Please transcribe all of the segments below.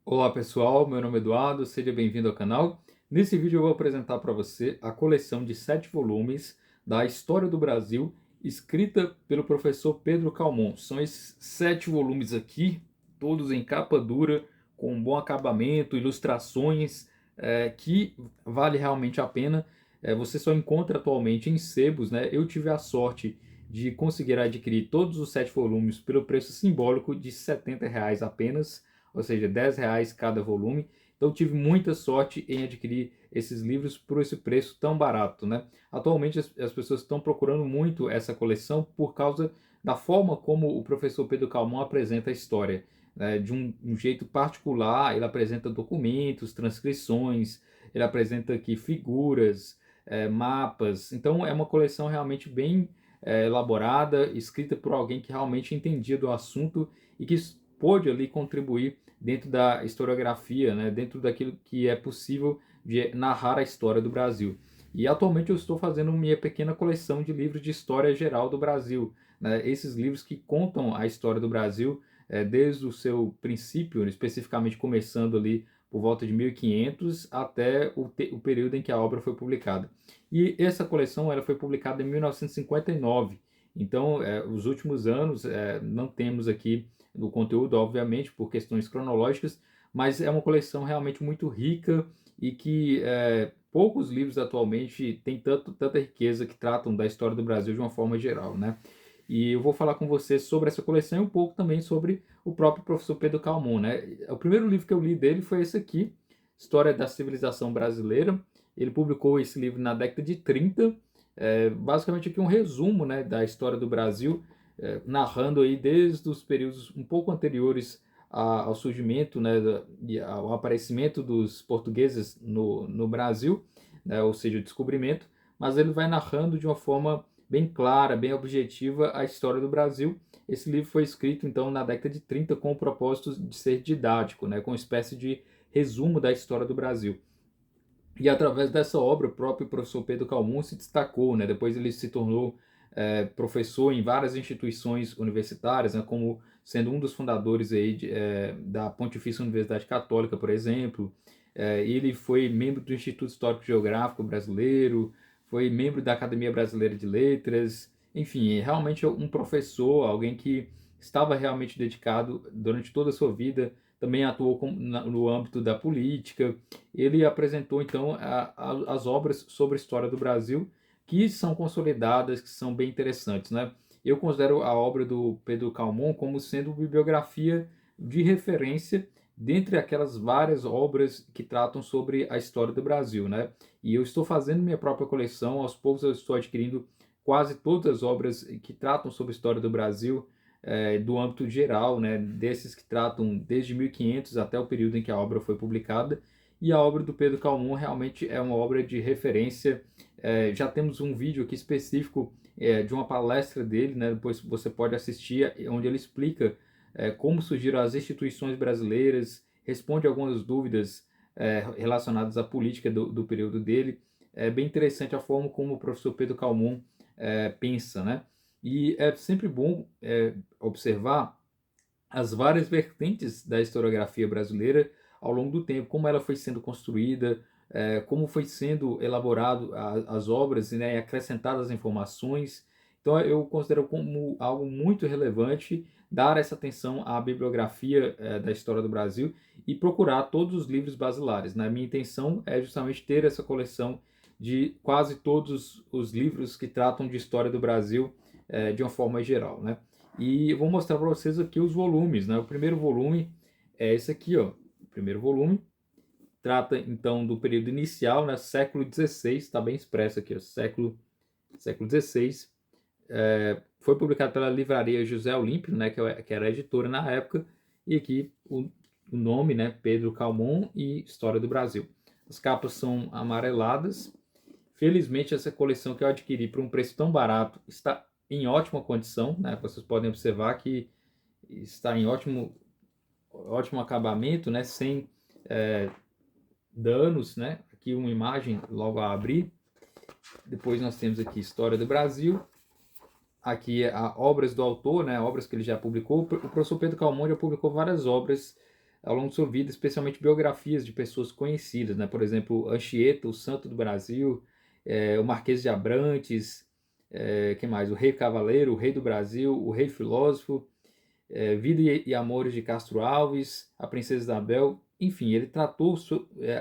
Olá pessoal, meu nome é Eduardo, seja bem-vindo ao canal. Nesse vídeo eu vou apresentar para você a coleção de 7 volumes da História do Brasil, escrita pelo professor Pedro Calmon. São esses 7 volumes aqui, todos em capa dura, com um bom acabamento, ilustrações, que vale realmente a pena. Você só encontra atualmente em sebos, né? Eu tive a sorte de conseguir adquirir todos os 7 volumes pelo preço simbólico de R$ 70 apenas, ou seja, R$ 10 cada volume. Então tive muita sorte em adquirir esses livros por esse preço tão barato, né? Atualmente as pessoas estão procurando muito essa coleção por causa da forma como o professor Pedro Calmon apresenta a história, né? De um jeito particular. Ele apresenta documentos, transcrições, ele apresenta aqui figuras, mapas. Então é uma coleção realmente bem elaborada, escrita por alguém que realmente entendia do assunto e que pôde ali contribuir dentro da historiografia, né, dentro daquilo que é possível de narrar a história do Brasil. E atualmente eu estou fazendo minha pequena coleção de livros de história geral do Brasil, né, esses livros que contam a história do Brasil desde o seu princípio, especificamente começando ali por volta de 1500 até o período em que a obra foi publicada. E essa coleção ela foi publicada em 1959. Então, os últimos anos não temos aqui do conteúdo, obviamente, por questões cronológicas, mas é uma coleção realmente muito rica e que poucos livros atualmente têm tanta riqueza que tratam da história do Brasil de uma forma geral, né? E eu vou falar com você sobre essa coleção e um pouco também sobre o próprio professor Pedro Calmon, né? O primeiro livro que eu li dele foi esse aqui, História da Civilização Brasileira. Ele publicou esse livro na década de 30, basicamente aqui um resumo, né, da história do Brasil, narrando aí desde os períodos um pouco anteriores ao surgimento, né, e ao aparecimento dos portugueses no Brasil, né, ou seja, o descobrimento, mas ele vai narrando de uma forma bem clara, bem objetiva a história do Brasil. Esse livro foi escrito então na década de 30 com o propósito de ser didático, né, com uma espécie de resumo da história do Brasil. E através dessa obra, o próprio professor Pedro Calmon se destacou, né? Depois ele se tornou professor em várias instituições universitárias, né? Como sendo um dos fundadores aí da Pontifícia Universidade Católica, por exemplo. Ele foi membro do Instituto Histórico Geográfico Brasileiro, foi membro da Academia Brasileira de Letras. Enfim, realmente um professor, alguém que estava realmente dedicado durante toda a sua vida, também atuou no âmbito da política. Ele apresentou então as obras sobre a história do Brasil, que são consolidadas, que são bem interessantes, né? Eu considero a obra do Pedro Calmon como sendo bibliografia de referência dentre aquelas várias obras que tratam sobre a história do Brasil, né? E eu estou fazendo minha própria coleção, aos poucos eu estou adquirindo quase todas as obras que tratam sobre a história do Brasil, do âmbito geral, né? Desses que tratam desde 1500 até o período em que a obra foi publicada. E a obra do Pedro Calmon realmente é uma obra de referência. Já temos um vídeo aqui específico de uma palestra dele, né? Depois você pode assistir, onde ele explica como surgiram as instituições brasileiras, responde algumas dúvidas relacionadas à política do período dele. É bem interessante a forma como o professor Pedro Calmon pensa, né? E é sempre bom observar as várias vertentes da historiografia brasileira ao longo do tempo, como ela foi sendo construída, como foi sendo elaborado as obras, né, e acrescentadas as informações. Então eu considero como algo muito relevante dar essa atenção à bibliografia da história do Brasil e procurar todos os livros basilares, né? Minha intenção é justamente ter essa coleção de quase todos os livros que tratam de história do Brasil de uma forma geral, né? E eu vou mostrar para vocês aqui os volumes, né? O primeiro volume é esse aqui, ó. O primeiro volume trata então do período inicial, né? Século XVI, está bem expresso aqui, ó. Século XVI. Foi publicado pela livraria José Olímpio, né? Que era a editora na época. E aqui o nome, né? Pedro Calmon e História do Brasil. As capas são amareladas. Felizmente, essa coleção que eu adquiri por um preço tão barato está em ótima condição, né? Vocês podem observar que está em ótimo acabamento, né? Sem danos, né? Aqui uma imagem logo a abrir. Depois nós temos aqui História do Brasil. Aqui obras do autor, né? Obras que ele já publicou. O professor Pedro Calmon já publicou várias obras ao longo de sua vida, especialmente biografias de pessoas conhecidas, né? Por exemplo, Anchieta, o Santo do Brasil, o Marquês de Abrantes, quem mais? O Rei Cavaleiro, o Rei do Brasil, o Rei Filósofo, Vida e Amores de Castro Alves, a Princesa Isabel, enfim, ele tratou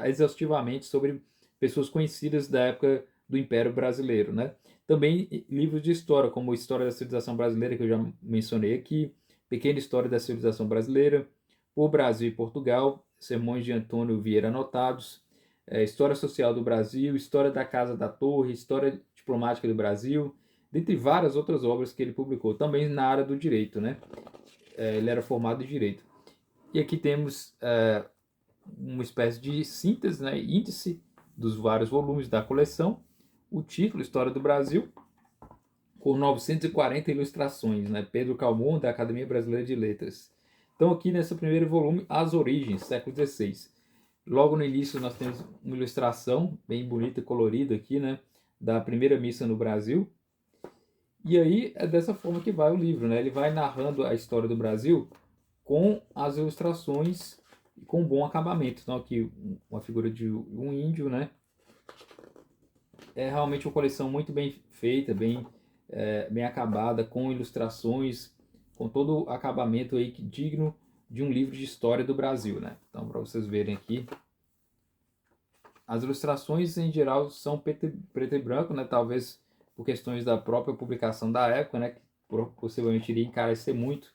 exaustivamente sobre pessoas conhecidas da época do Império Brasileiro, né? Também livros de história, como História da Civilização Brasileira, que eu já mencionei aqui, Pequena História da Civilização Brasileira, O Brasil e Portugal, Sermões de Antônio Vieira Anotados, História Social do Brasil, História da Casa da Torre, História Diplomática do Brasil, dentre várias outras obras que ele publicou, também na área do direito, né? Ele era formado em direito. E aqui temos uma espécie de síntese, né, índice dos vários volumes da coleção, o título História do Brasil, com 940 ilustrações, né, Pedro Calmon, da Academia Brasileira de Letras. Então aqui nesse primeiro volume, As Origens, século XVI. Logo no início nós temos uma ilustração bem bonita e colorida aqui, né, da primeira missa no Brasil. E aí é dessa forma que vai o livro, né? Ele vai narrando a história do Brasil com as ilustrações e com bom acabamento. Então aqui uma figura de um índio, né? É realmente uma coleção muito bem feita, bem acabada, com ilustrações, com todo o acabamento aí digno de um livro de história do Brasil, né? Então para vocês verem aqui, as ilustrações em geral são preto e branco, né? Talvez por questões da própria publicação da época, né? Que possivelmente iria encarecer muito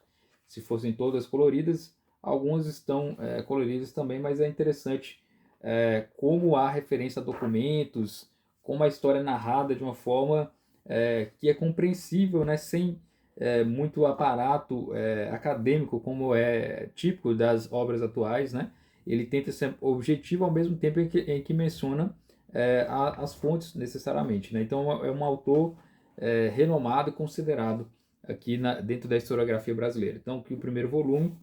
se fossem todas coloridas. Algumas estão coloridas também, mas é interessante como há referência a documentos, como a história é narrada de uma forma que é compreensível, né? Sem muito aparato acadêmico, como é típico das obras atuais, né? Ele tenta ser objetivo ao mesmo tempo em que menciona as fontes necessariamente, né? Então é um autor renomado e considerado aqui dentro da historiografia brasileira. Então aqui o primeiro volume,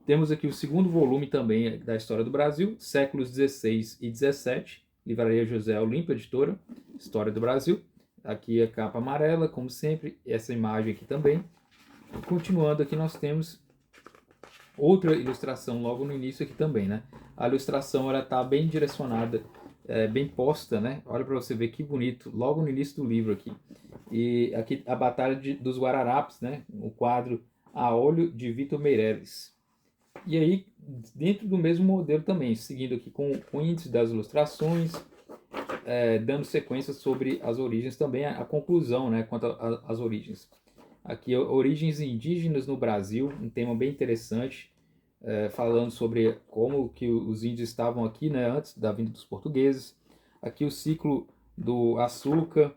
temos aqui o segundo volume também da História do Brasil, séculos XVI e XVII, Livraria José Olímpio, editora, História do Brasil. Aqui a capa amarela, como sempre, essa imagem aqui também. E continuando aqui nós temos outra ilustração logo no início aqui também, né? A ilustração ela está bem direcionada, bem posta, né? Olha para você ver que bonito, logo no início do livro aqui. E aqui a Batalha dos Guararapes, né? O quadro a óleo de Vitor Meireles. E aí, dentro do mesmo modelo também, seguindo aqui com o índice das ilustrações, dando sequência sobre as origens, também a conclusão, né? Quanto às origens. Aqui, origens indígenas no Brasil, um tema bem interessante, falando sobre como que os índios estavam aqui, né, antes da vinda dos portugueses. Aqui o ciclo do açúcar,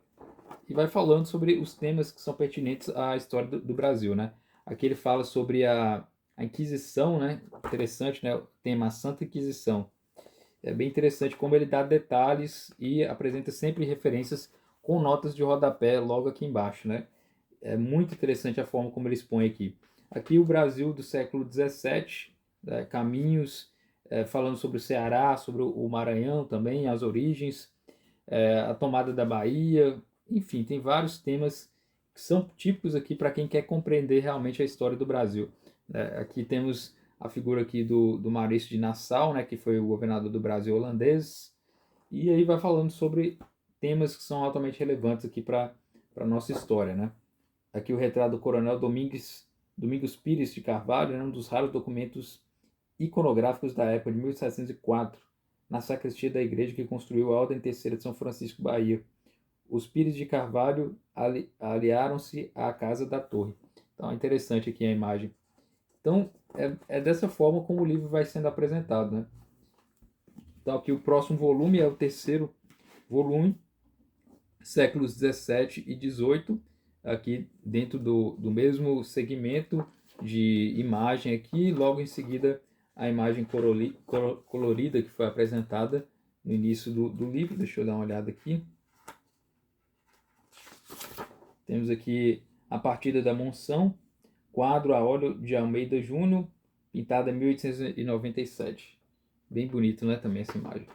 e vai falando sobre os temas que são pertinentes à história do Brasil, né. Aqui ele fala sobre a Inquisição, né, interessante, né, o tema Santa Inquisição. É bem interessante como ele dá detalhes e apresenta sempre referências com notas de rodapé logo aqui embaixo, né. É muito interessante a forma como ele expõe aqui. Aqui o Brasil do século XVII, caminhos, falando sobre o Ceará, sobre o Maranhão também, as origens, a tomada da Bahia, enfim, tem vários temas que são típicos aqui para quem quer compreender realmente a história do Brasil. Aqui temos a figura aqui do Maurício de Nassau, né, que foi o governador do Brasil holandês, e aí vai falando sobre temas que são altamente relevantes aqui para a nossa história, né? Aqui o retrato do coronel Domingos Pires de Carvalho, né, um dos raros documentos iconográficos da época de 1704, na sacristia da igreja que construiu a Ordem Terceira de São Francisco, Bahia. Os Pires de Carvalho aliaram-se à Casa da Torre. Então é interessante aqui a imagem. Então é dessa forma como o livro vai sendo apresentado, né? Então aqui o próximo volume é o terceiro volume, séculos 17 e 18, aqui dentro do mesmo segmento de imagem aqui, logo em seguida a imagem colorida que foi apresentada no início do livro. Deixa eu dar uma olhada aqui. Temos aqui a Partida da Monção, quadro a óleo de Almeida Júnior, pintada em 1897. Bem bonito, né, também essa imagem.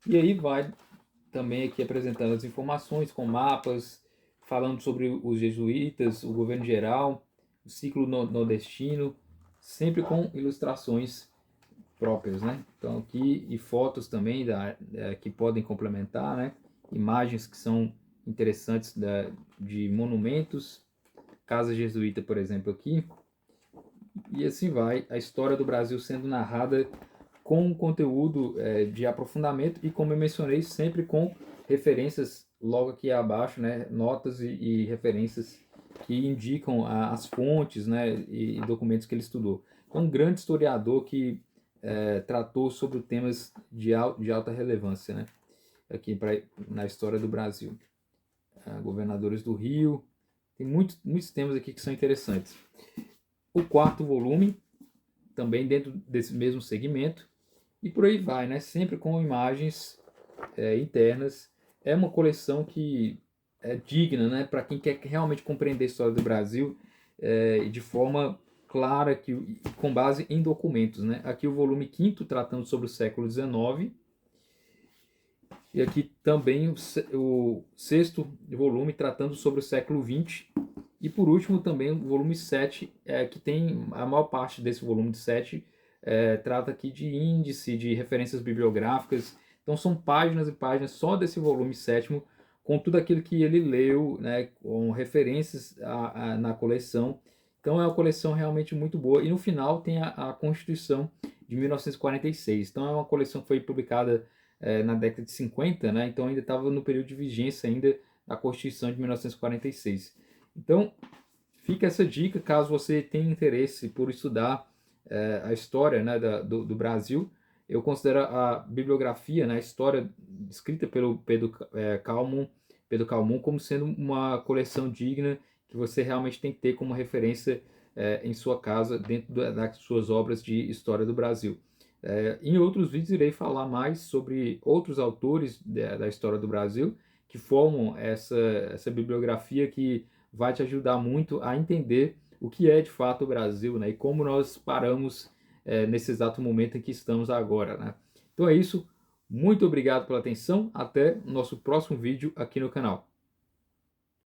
E aí vai também aqui apresentando as informações com mapas, falando sobre os jesuítas, o governo geral, o ciclo nordestino, sempre com ilustrações próprias, né? Então aqui, e fotos também que podem complementar, né? Imagens que são interessantes de monumentos, casa jesuíta, por exemplo, aqui. E assim vai, a história do Brasil sendo narrada com um conteúdo de aprofundamento e, como eu mencionei, sempre com referências logo aqui abaixo, né? Notas e referências que indicam as fontes, né? E documentos que ele estudou. Então, um grande historiador que tratou sobre temas de alta relevância, né? Aqui na história do Brasil. Governadores do Rio, tem muitos temas aqui que são interessantes. O quarto volume, também dentro desse mesmo segmento, e por aí vai, né? Sempre com imagens internas. É uma coleção que é digna, né? Para quem quer realmente compreender a história do Brasil de forma clara, com base em documentos, né? Aqui o volume 5º, tratando sobre o século XIX, e aqui também o 6º volume, tratando sobre o século XX. E por último também o volume 7, que tem a maior parte desse volume de 7, trata aqui de índice, de referências bibliográficas. Então são páginas e páginas só desse volume 7º, com tudo aquilo que ele leu, né, com referências na coleção. Então é uma coleção realmente muito boa. E no final tem a Constituição de 1946. Então é uma coleção que foi publicada na década de 50, né? Então ainda estava no período de vigência ainda da Constituição de 1946. Então fica essa dica caso você tenha interesse por estudar a história, né, do Brasil. Eu considero a bibliografia, né, a história escrita pelo Pedro Calmon como sendo uma coleção digna que você realmente tem que ter como referência em sua casa, dentro das suas obras de história do Brasil. Em outros vídeos irei falar mais sobre outros autores da história do Brasil que formam essa bibliografia que vai te ajudar muito a entender o que é de fato o Brasil, né? E como nós paramos nesse exato momento em que estamos agora, né? Então é isso. Muito obrigado pela atenção. Até o nosso próximo vídeo aqui no canal.